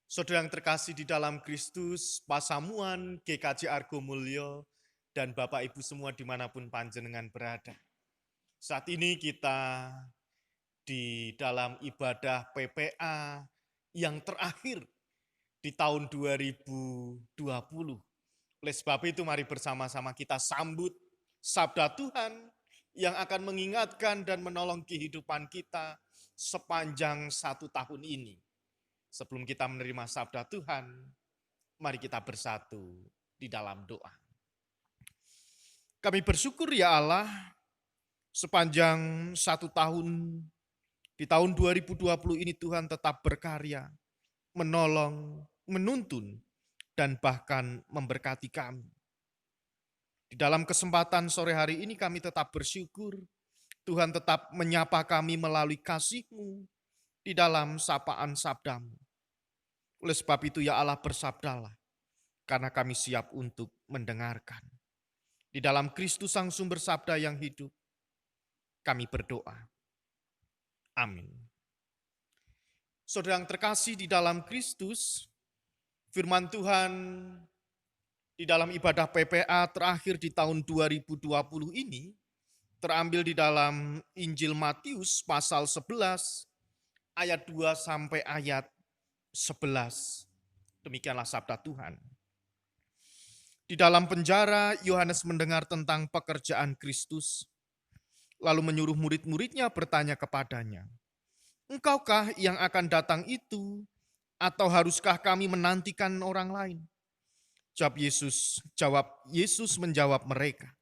Saudara yang terkasih di dalam Kristus, Pasamuan, GKJ Argo Mulyo, dan Bapak Ibu semua dimanapun panjenengan berada. Saat ini kita di dalam ibadah PPA yang terakhir di tahun 2020. Oleh sebab itu mari bersama-sama kita sambut sabda Tuhan yang akan mengingatkan dan menolong kehidupan kita sepanjang 1 tahun ini. Sebelum kita menerima sabda Tuhan, mari kita bersatu di dalam doa. Kami bersyukur ya Allah, sepanjang 1 tahun, di tahun 2020 ini Tuhan tetap berkarya, menolong, menuntun, dan bahkan memberkati kami. Di dalam kesempatan sore hari ini kami tetap bersyukur, Tuhan tetap menyapa kami melalui kasih-Mu di dalam sapaan sabda-Mu. Oleh sebab itu ya Allah bersabdalah, karena kami siap untuk mendengarkan. Di dalam Kristus Sang Sumber Sabda yang hidup, kami berdoa. Amin. Saudara yang terkasih di dalam Kristus, firman Tuhan di dalam ibadah PPA terakhir di tahun 2020 ini terambil di dalam Injil Matius pasal 11 ayat 2 sampai ayat 11. Demikianlah sabda Tuhan. Di dalam penjara, Yohanes mendengar tentang pekerjaan Kristus, lalu menyuruh murid-muridnya bertanya kepadanya, "Engkaukah yang akan datang itu, atau haruskah kami menantikan orang lain?" Jawab Yesus menjawab mereka,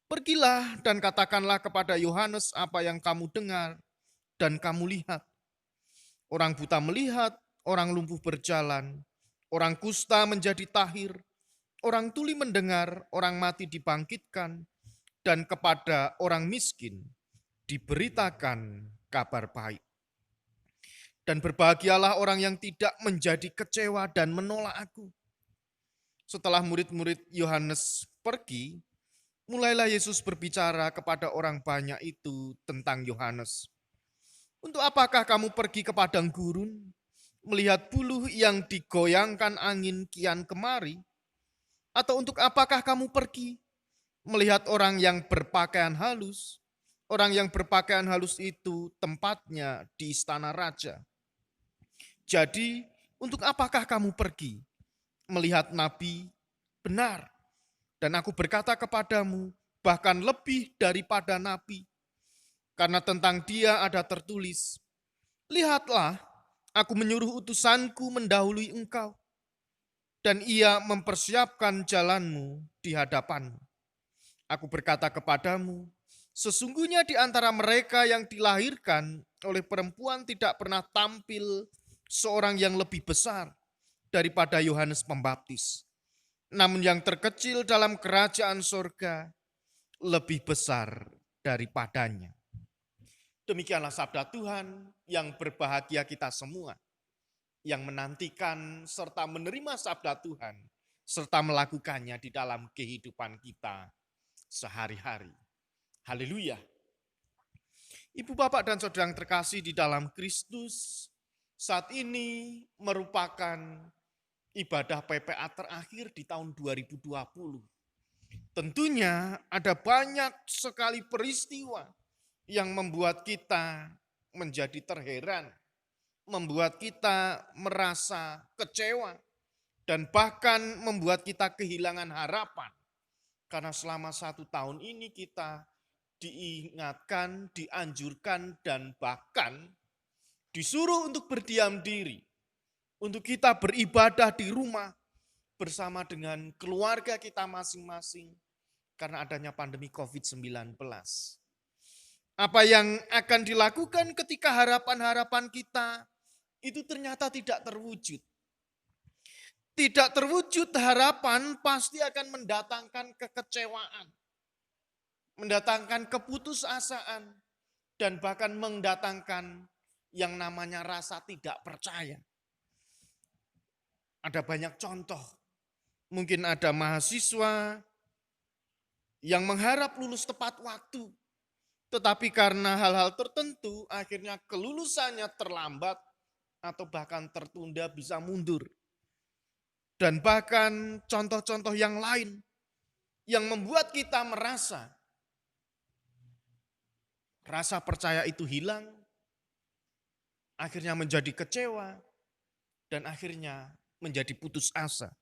"Pergilah dan katakanlah kepada Yohanes apa yang kamu dengar dan kamu lihat. Orang buta melihat, orang lumpuh berjalan, orang kusta menjadi tahir, orang tuli mendengar, orang mati dibangkitkan, dan kepada orang miskin diberitakan kabar baik. Dan berbahagialah orang yang tidak menjadi kecewa dan menolak aku." Setelah murid-murid Yohanes pergi, mulailah Yesus berbicara kepada orang banyak itu tentang Yohanes. "Untuk apakah kamu pergi ke padang gurun, melihat buluh yang digoyangkan angin kian kemari? Atau untuk apakah kamu pergi melihat orang yang berpakaian halus? Orang yang berpakaian halus itu tempatnya di istana raja. Jadi, untuk apakah kamu pergi melihat nabi? Benar, dan aku berkata kepadamu, bahkan lebih daripada nabi. Karena tentang dia ada tertulis, 'Lihatlah, aku menyuruh utusanku mendahului engkau, dan ia mempersiapkan jalanmu di hadapanmu.' Aku berkata kepadamu, sesungguhnya di antara mereka yang dilahirkan oleh perempuan tidak pernah tampil seorang yang lebih besar daripada Yohanes Pembaptis. Namun yang terkecil dalam kerajaan sorga lebih besar daripadanya." Demikianlah sabda Tuhan, yang berbahagia kita semua yang menantikan serta menerima sabda Tuhan serta melakukannya di dalam kehidupan kita sehari-hari. Haleluya. Ibu, bapak, dan saudara yang terkasih di dalam Kristus, saat ini merupakan ibadah PPA terakhir di tahun 2020. Tentunya ada banyak sekali peristiwa yang membuat kita menjadi terheran, membuat kita merasa kecewa, dan bahkan membuat kita kehilangan harapan. Karena selama 1 tahun ini kita diingatkan, dianjurkan, dan bahkan disuruh untuk berdiam diri. Untuk kita beribadah di rumah bersama dengan keluarga kita masing-masing karena adanya pandemi COVID-19. Apa yang akan dilakukan ketika harapan-harapan kita itu ternyata tidak terwujud. Tidak terwujud harapan pasti akan mendatangkan kekecewaan, mendatangkan keputusasaan, dan bahkan mendatangkan yang namanya rasa tidak percaya. Ada banyak contoh. Mungkin ada mahasiswa yang mengharap lulus tepat waktu, tetapi karena hal-hal tertentu akhirnya kelulusannya terlambat atau bahkan tertunda bisa mundur. Dan bahkan contoh-contoh yang lain yang membuat kita merasa rasa percaya itu hilang, akhirnya menjadi kecewa, dan akhirnya menjadi putus asa.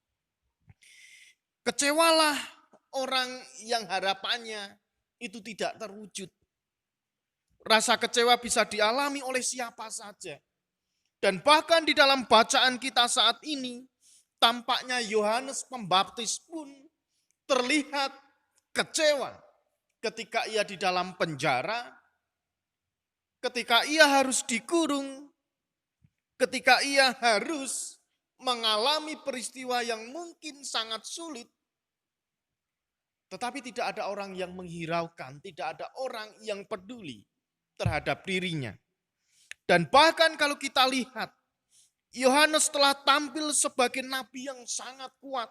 Kecewalah orang yang harapannya itu tidak terwujud. Rasa kecewa bisa dialami oleh siapa saja. Dan bahkan di dalam bacaan kita saat ini, tampaknya Yohanes Pembaptis pun terlihat kecewa ketika ia di dalam penjara, ketika ia harus dikurung, ketika ia harus mengalami peristiwa yang mungkin sangat sulit. Tetapi tidak ada orang yang menghiraukan, tidak ada orang yang peduli terhadap dirinya. Dan bahkan kalau kita lihat, Yohanes telah tampil sebagai nabi yang sangat kuat.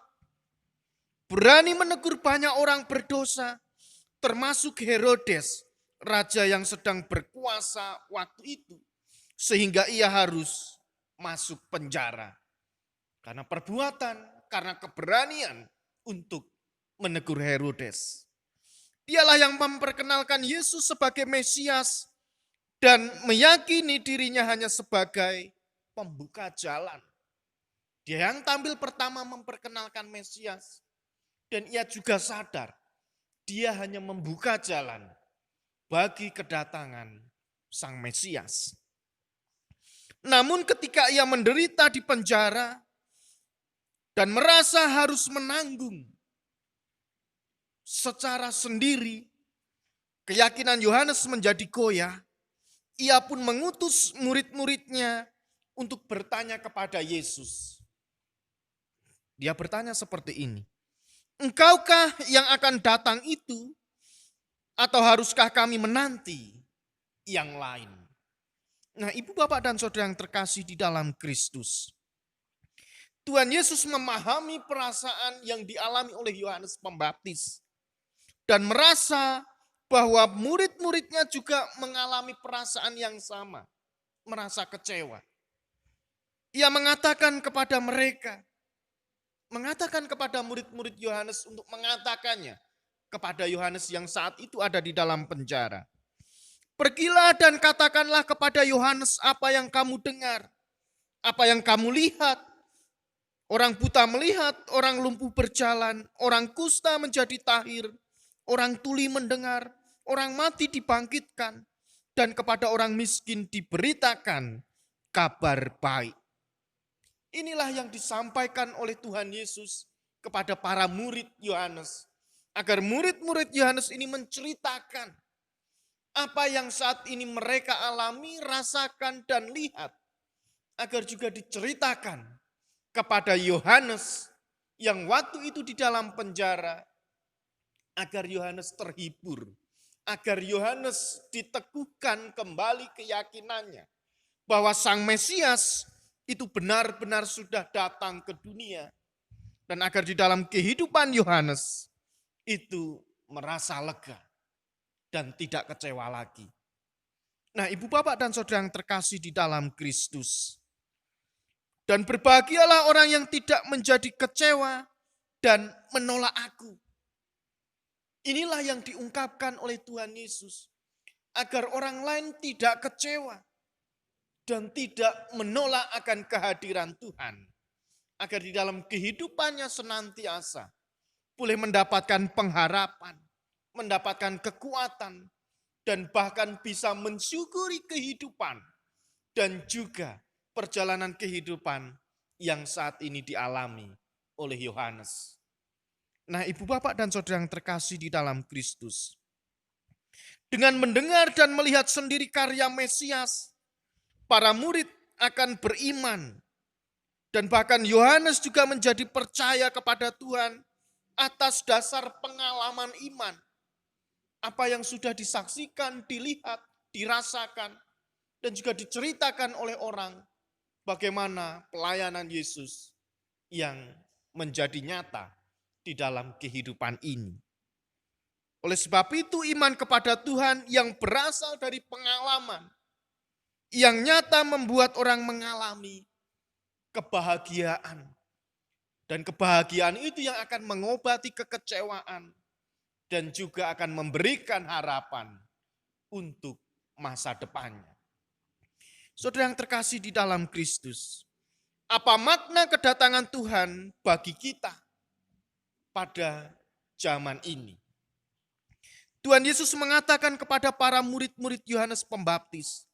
Berani menegur banyak orang berdosa, termasuk Herodes, raja yang sedang berkuasa waktu itu. Sehingga ia harus masuk penjara. Karena perbuatan, karena keberanian untuk menegur Herodes. Dialah yang memperkenalkan Yesus sebagai Mesias dan meyakini dirinya hanya sebagai pembuka jalan. Dia yang tampil pertama memperkenalkan Mesias. Dan ia juga sadar, dia hanya membuka jalan bagi kedatangan Sang Mesias. Namun ketika ia menderita di penjara dan merasa harus menanggung secara sendiri, keyakinan Yohanes menjadi goyah. Ia pun mengutus murid-muridnya untuk bertanya kepada Yesus. Dia bertanya seperti ini, "Engkaukah yang akan datang itu, atau haruskah kami menanti yang lain?" Nah, ibu bapak dan saudara yang terkasih di dalam Kristus, Tuhan Yesus memahami perasaan yang dialami oleh Yohanes Pembaptis dan merasa bahwa murid-muridnya juga mengalami perasaan yang sama, merasa kecewa. Ia mengatakan kepada mereka, mengatakan kepada murid-murid Yohanes untuk mengatakannya kepada Yohanes yang saat itu ada di dalam penjara. "Pergilah dan katakanlah kepada Yohanes apa yang kamu dengar, apa yang kamu lihat. Orang buta melihat, orang lumpuh berjalan, orang kusta menjadi tahir, orang tuli mendengar, orang mati dibangkitkan, dan kepada orang miskin diberitakan kabar baik." Inilah yang disampaikan oleh Tuhan Yesus kepada para murid Yohanes. Agar murid-murid Yohanes ini menceritakan apa yang saat ini mereka alami, rasakan, dan lihat. Agar juga diceritakan kepada Yohanes yang waktu itu di dalam penjara. Agar Yohanes terhibur. Agar Yohanes diteguhkan kembali keyakinannya. Bahwa Sang Mesias itu benar-benar sudah datang ke dunia. Dan agar di dalam kehidupan Yohanes itu merasa lega dan tidak kecewa lagi. Nah, ibu bapak dan saudara yang terkasih di dalam Kristus. Dan berbahagialah orang yang tidak menjadi kecewa dan menolak aku. Inilah yang diungkapkan oleh Tuhan Yesus. Agar orang lain tidak kecewa dan tidak menolak akan kehadiran Tuhan. Agar di dalam kehidupannya senantiasa boleh mendapatkan pengharapan, mendapatkan kekuatan, dan bahkan bisa mensyukuri kehidupan dan juga perjalanan kehidupan yang saat ini dialami oleh Yohanes. Nah, ibu bapak dan saudara yang terkasih di dalam Kristus, dengan mendengar dan melihat sendiri karya Mesias, para murid akan beriman. Dan bahkan Yohanes juga menjadi percaya kepada Tuhan atas dasar pengalaman iman. Apa yang sudah disaksikan, dilihat, dirasakan, dan juga diceritakan oleh orang. Bagaimana pelayanan Yesus yang menjadi nyata di dalam kehidupan ini. Oleh sebab itu iman kepada Tuhan yang berasal dari pengalaman yang nyata membuat orang mengalami kebahagiaan. Dan kebahagiaan itu yang akan mengobati kekecewaan dan juga akan memberikan harapan untuk masa depannya. Saudara yang terkasih di dalam Kristus, apa makna kedatangan Tuhan bagi kita pada zaman ini? Tuhan Yesus mengatakan kepada para murid-murid Yohanes Pembaptis,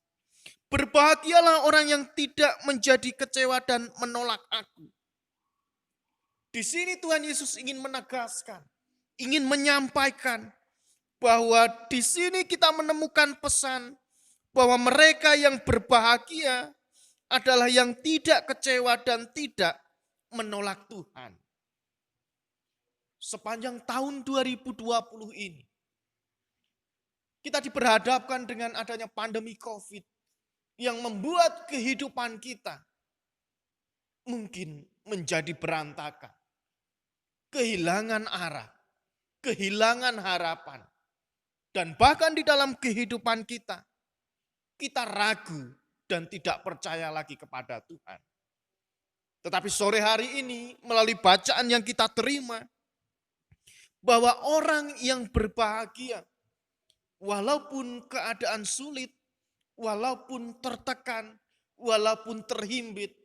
"Berbahagialah orang yang tidak menjadi kecewa dan menolak aku." Di sini Tuhan Yesus ingin menegaskan, ingin menyampaikan bahwa di sini kita menemukan pesan bahwa mereka yang berbahagia adalah yang tidak kecewa dan tidak menolak Tuhan. Sepanjang tahun 2020 ini, kita diperhadapkan dengan adanya pandemi COVID yang membuat kehidupan kita mungkin menjadi berantakan. Kehilangan arah, kehilangan harapan. Dan bahkan di dalam kehidupan kita ragu dan tidak percaya lagi kepada Tuhan. Tetapi sore hari ini melalui bacaan yang kita terima, bahwa orang yang berbahagia, walaupun keadaan sulit, walaupun tertekan, walaupun terhimpit,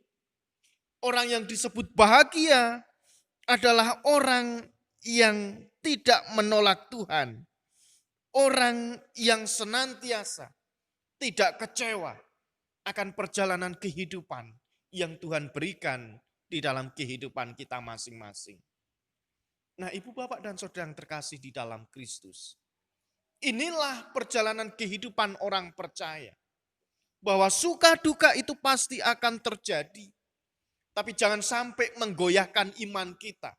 orang yang disebut bahagia adalah orang yang tidak menolak Tuhan. Orang yang senantiasa tidak kecewa akan perjalanan kehidupan yang Tuhan berikan di dalam kehidupan kita masing-masing. Nah, ibu, bapak, dan saudara yang terkasih di dalam Kristus, inilah perjalanan kehidupan orang percaya. Bahwa suka duka itu pasti akan terjadi. Tapi jangan sampai menggoyahkan iman kita.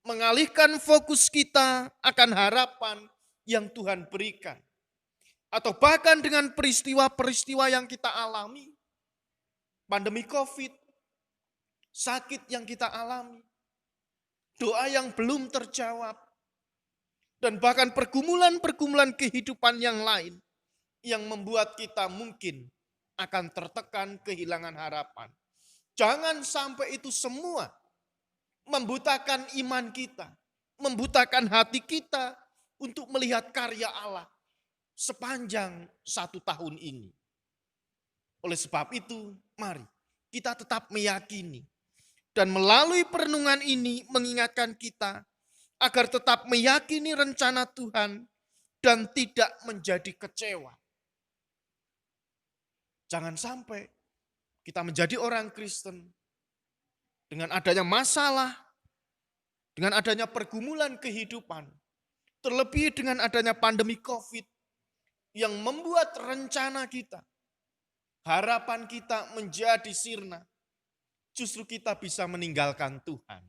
Mengalihkan fokus kita akan harapan yang Tuhan berikan. Atau bahkan dengan peristiwa-peristiwa yang kita alami. Pandemi COVID, sakit yang kita alami, doa yang belum terjawab, dan bahkan pergumulan-pergumulan kehidupan yang lain yang membuat kita mungkin akan tertekan, kehilangan harapan. Jangan sampai itu semua membutakan iman kita, membutakan hati kita untuk melihat karya Allah sepanjang 1 tahun ini. Oleh sebab itu, mari kita tetap meyakini dan melalui perenungan ini mengingatkan kita agar tetap meyakini rencana Tuhan dan tidak menjadi kecewa. Jangan sampai kita menjadi orang Kristen dengan adanya masalah, dengan adanya pergumulan kehidupan, terlebih dengan adanya pandemi COVID yang membuat rencana kita, harapan kita menjadi sirna. Justru kita bisa meninggalkan Tuhan.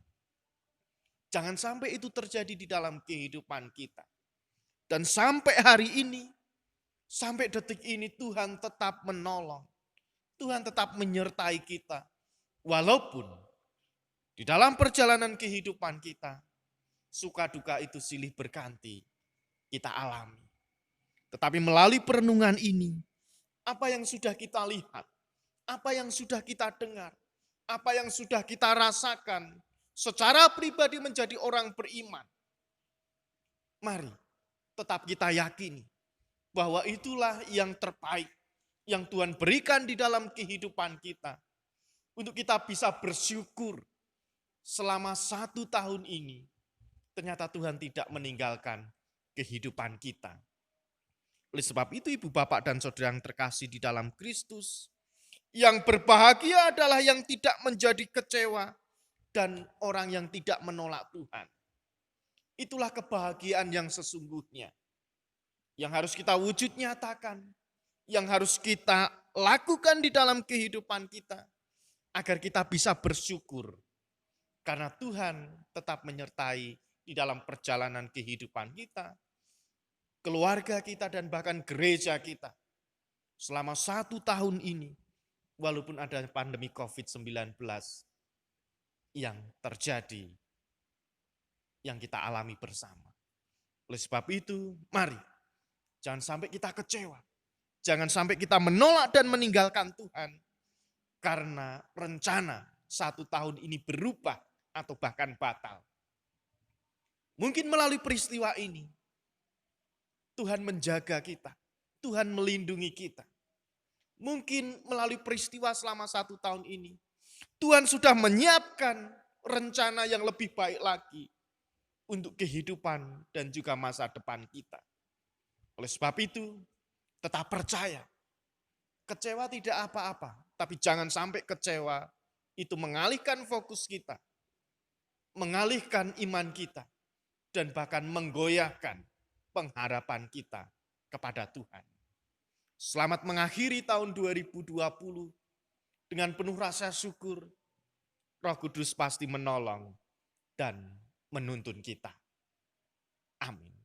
Jangan sampai itu terjadi di dalam kehidupan kita. Dan sampai hari ini, sampai detik ini Tuhan tetap menolong. Tuhan tetap menyertai kita. Walaupun di dalam perjalanan kehidupan kita, suka duka itu silih berganti kita alami. Tetapi melalui perenungan ini, apa yang sudah kita lihat, apa yang sudah kita dengar, apa yang sudah kita rasakan secara pribadi menjadi orang beriman. Mari tetap kita yakini bahwa itulah yang terbaik yang Tuhan berikan di dalam kehidupan kita. Untuk kita bisa bersyukur selama 1 tahun ini ternyata Tuhan tidak meninggalkan kehidupan kita. Oleh sebab itu ibu, bapak, dan saudara yang terkasih di dalam Kristus, yang berbahagia adalah yang tidak menjadi kecewa dan orang yang tidak menolak Tuhan. Itulah kebahagiaan yang sesungguhnya. Yang harus kita wujud nyatakan. Yang harus kita lakukan di dalam kehidupan kita. Agar kita bisa bersyukur. Karena Tuhan tetap menyertai di dalam perjalanan kehidupan kita. Keluarga kita dan bahkan gereja kita. Selama 1 tahun ini. Walaupun ada pandemi COVID-19 yang terjadi, yang kita alami bersama. Oleh sebab itu, mari jangan sampai kita kecewa. Jangan sampai kita menolak dan meninggalkan Tuhan karena rencana 1 tahun ini berubah atau bahkan batal. Mungkin melalui peristiwa ini, Tuhan menjaga kita, Tuhan melindungi kita. Mungkin melalui peristiwa selama 1 tahun ini, Tuhan sudah menyiapkan rencana yang lebih baik lagi untuk kehidupan dan juga masa depan kita. Oleh sebab itu, tetap percaya. Kecewa tidak apa-apa, tapi jangan sampai kecewa itu mengalihkan fokus kita, mengalihkan iman kita, dan bahkan menggoyahkan pengharapan kita kepada Tuhan. Selamat mengakhiri tahun 2020 dengan penuh rasa syukur. Roh Kudus pasti menolong dan menuntun kita. Amin.